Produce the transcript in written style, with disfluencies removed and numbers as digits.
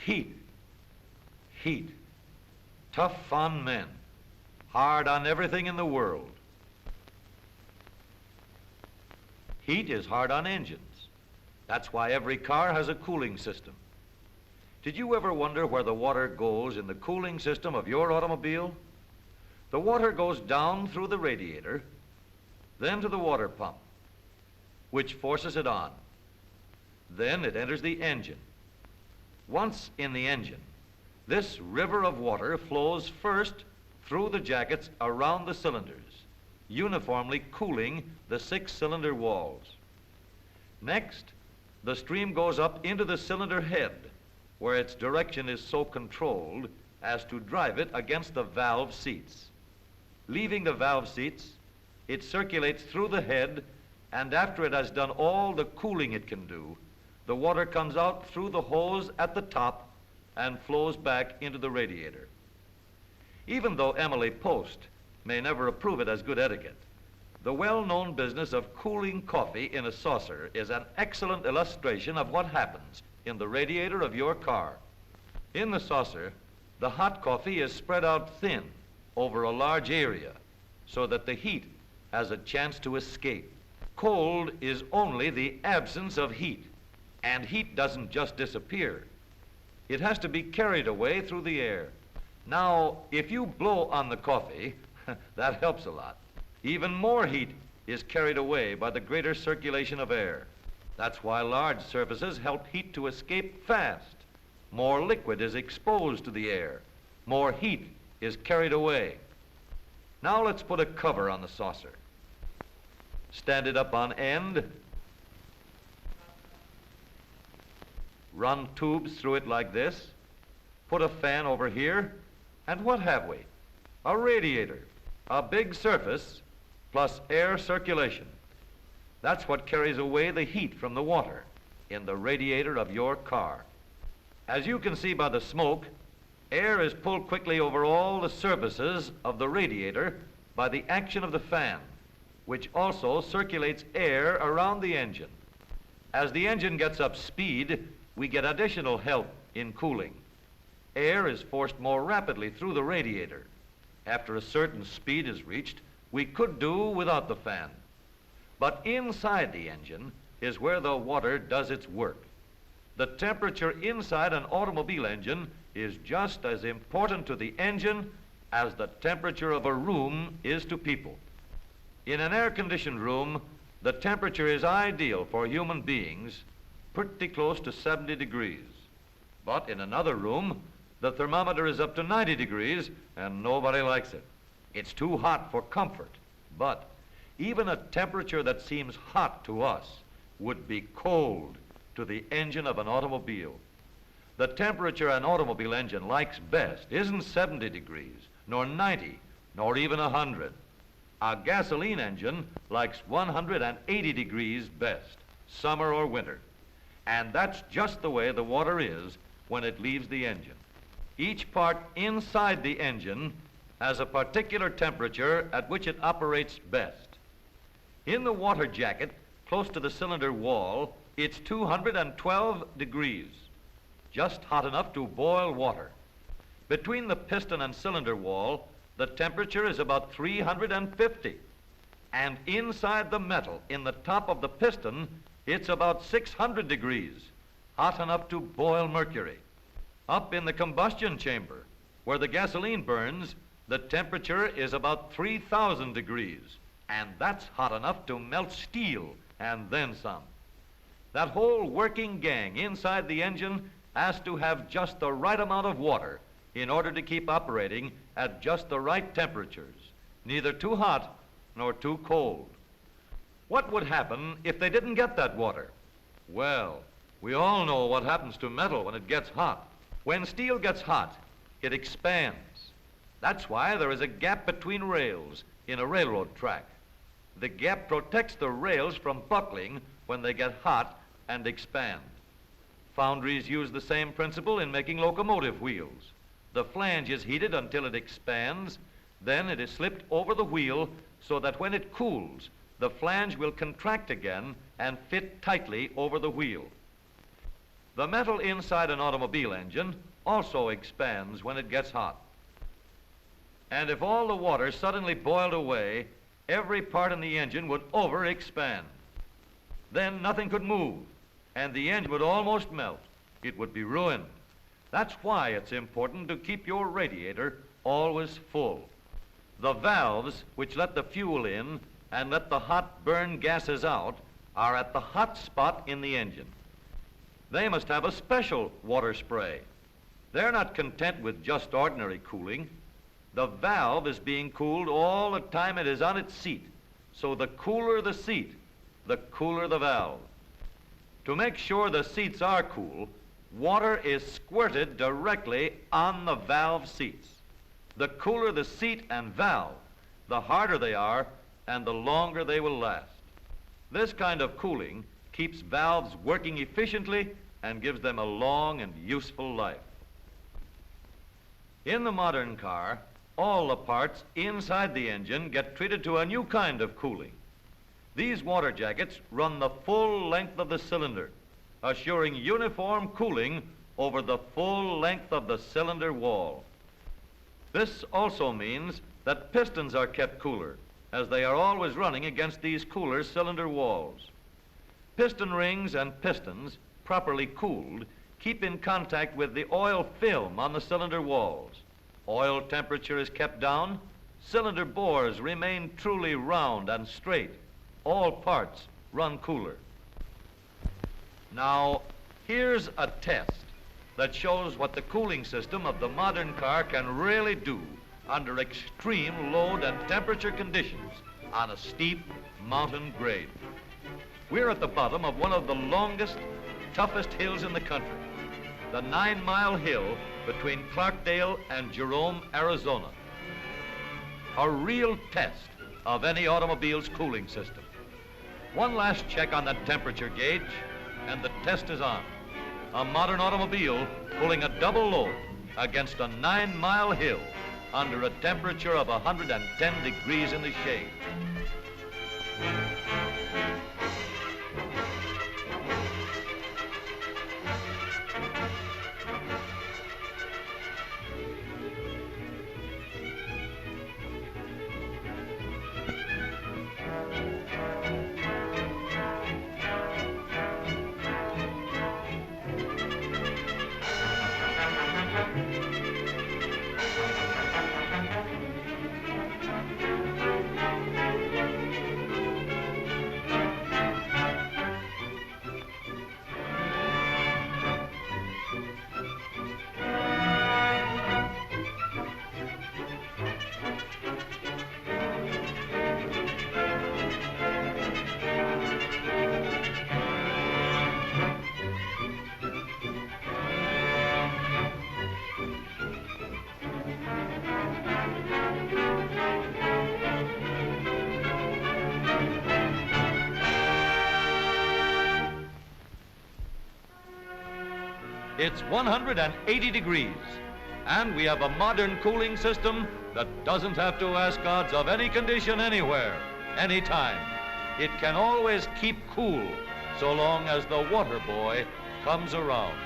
Heat. Heat. Tough on men. Hard on everything in the world. Heat is hard on engines. That's why every car has a cooling system. Did you ever wonder where the water goes in the cooling system of your automobile? The water goes down through the radiator, then to the water pump, which forces it on. Then it enters the engine. Once in the engine, this river of water flows first through the jackets around the cylinders, uniformly cooling the 6-cylinder walls. Next, the stream goes up into the cylinder head, where its direction is so controlled as to drive it against the valve seats. Leaving the valve seats, it circulates through the head, and after it has done all the cooling it can do, the water comes out through the hose at the top and flows back into the radiator. Even though Emily Post may never approve it as good etiquette, the well-known business of cooling coffee in a saucer is an excellent illustration of what happens in the radiator of your car. In the saucer, the hot coffee is spread out thin over a large area so that the heat has a chance to escape. Cold is only the absence of heat, and heat doesn't just disappear. It has to be carried away through the air. Now, if you blow on the coffee, that helps a lot. Even more heat is carried away by the greater circulation of air. That's why large surfaces help heat to escape fast. More liquid is exposed to the air. More heat is carried away. Now let's put a cover on the saucer. Stand it up on end. Run tubes through it like this. Put a fan over here. And what have we? A radiator. A big surface plus air circulation. That's what carries away the heat from the water in the radiator of your car. As you can see by the smoke, air is pulled quickly over all the surfaces of the radiator by the action of the fan, which also circulates air around the engine. As the engine gets up speed, we get additional help in cooling. Air is forced more rapidly through the radiator. After a certain speed is reached, we could do without the fan. But inside the engine is where the water does its work. The temperature inside an automobile engine is just as important to the engine as the temperature of a room is to people. In an air-conditioned room, the temperature is ideal for human beings, pretty close to 70 degrees. But in another room, the thermometer is up to 90 degrees and nobody likes it. It's too hot for comfort. But even a temperature that seems hot to us would be cold to the engine of an automobile. The temperature an automobile engine likes best isn't 70 degrees, nor 90, nor even 100. A gasoline engine likes 180 degrees best, summer or winter. And that's just the way the water is when it leaves the engine. Each part inside the engine has a particular temperature at which it operates best. In the water jacket, close to the cylinder wall, it's 212 degrees, just hot enough to boil water. Between the piston and cylinder wall, the temperature is about 350. And inside the metal, in the top of the piston, it's about 600 degrees, hot enough to boil mercury. Up in the combustion chamber, where the gasoline burns, the temperature is about 3,000 degrees, and that's hot enough to melt steel and then some. That whole working gang inside the engine has to have just the right amount of water in order to keep operating at just the right temperatures, neither too hot nor too cold. What would happen if they didn't get that water? Well, we all know what happens to metal when it gets hot. When steel gets hot, it expands. That's why there is a gap between rails in a railroad track. The gap protects the rails from buckling when they get hot and expand. Foundries use the same principle in making locomotive wheels. The flange is heated until it expands, then it is slipped over the wheel so that when it cools, the flange will contract again and fit tightly over the wheel. The metal inside an automobile engine also expands when it gets hot. And if all the water suddenly boiled away, every part in the engine would over-expand. Then nothing could move, and the engine would almost melt. It would be ruined. That's why it's important to keep your radiator always full. The valves which let the fuel in and let the hot burn gases out are at the hot spot in the engine. They must have a special water spray. They're not content with just ordinary cooling. The valve is being cooled all the time it is on its seat. So the cooler the seat, the cooler the valve. To make sure the seats are cool, water is squirted directly on the valve seats. The cooler the seat and valve, the harder they are and the longer they will last. This kind of cooling keeps valves working efficiently and gives them a long and useful life. In the modern car, all the parts inside the engine get treated to a new kind of cooling. These water jackets run the full length of the cylinder, assuring uniform cooling over the full length of the cylinder wall. This also means that pistons are kept cooler, as they are always running against these cooler cylinder walls. Piston rings and pistons, properly cooled, keep in contact with the oil film on the cylinder walls. Oil temperature is kept down, cylinder bores remain truly round and straight. All parts run cooler. Now, here's a test that shows what the cooling system of the modern car can really do under extreme load and temperature conditions on a steep mountain grade. We're at the bottom of one of the longest, toughest hills in the country, the 9-mile hill between Clarkdale and Jerome, Arizona. A real test of any automobile's cooling system. One last check on that temperature gauge, and the test is on. A modern automobile pulling a double load against a 9-mile hill under a temperature of 110 degrees in the shade. It's 180 degrees, and we have a modern cooling system that doesn't have to ask odds of any condition anywhere, anytime. It can always keep cool so long as the water boy comes around.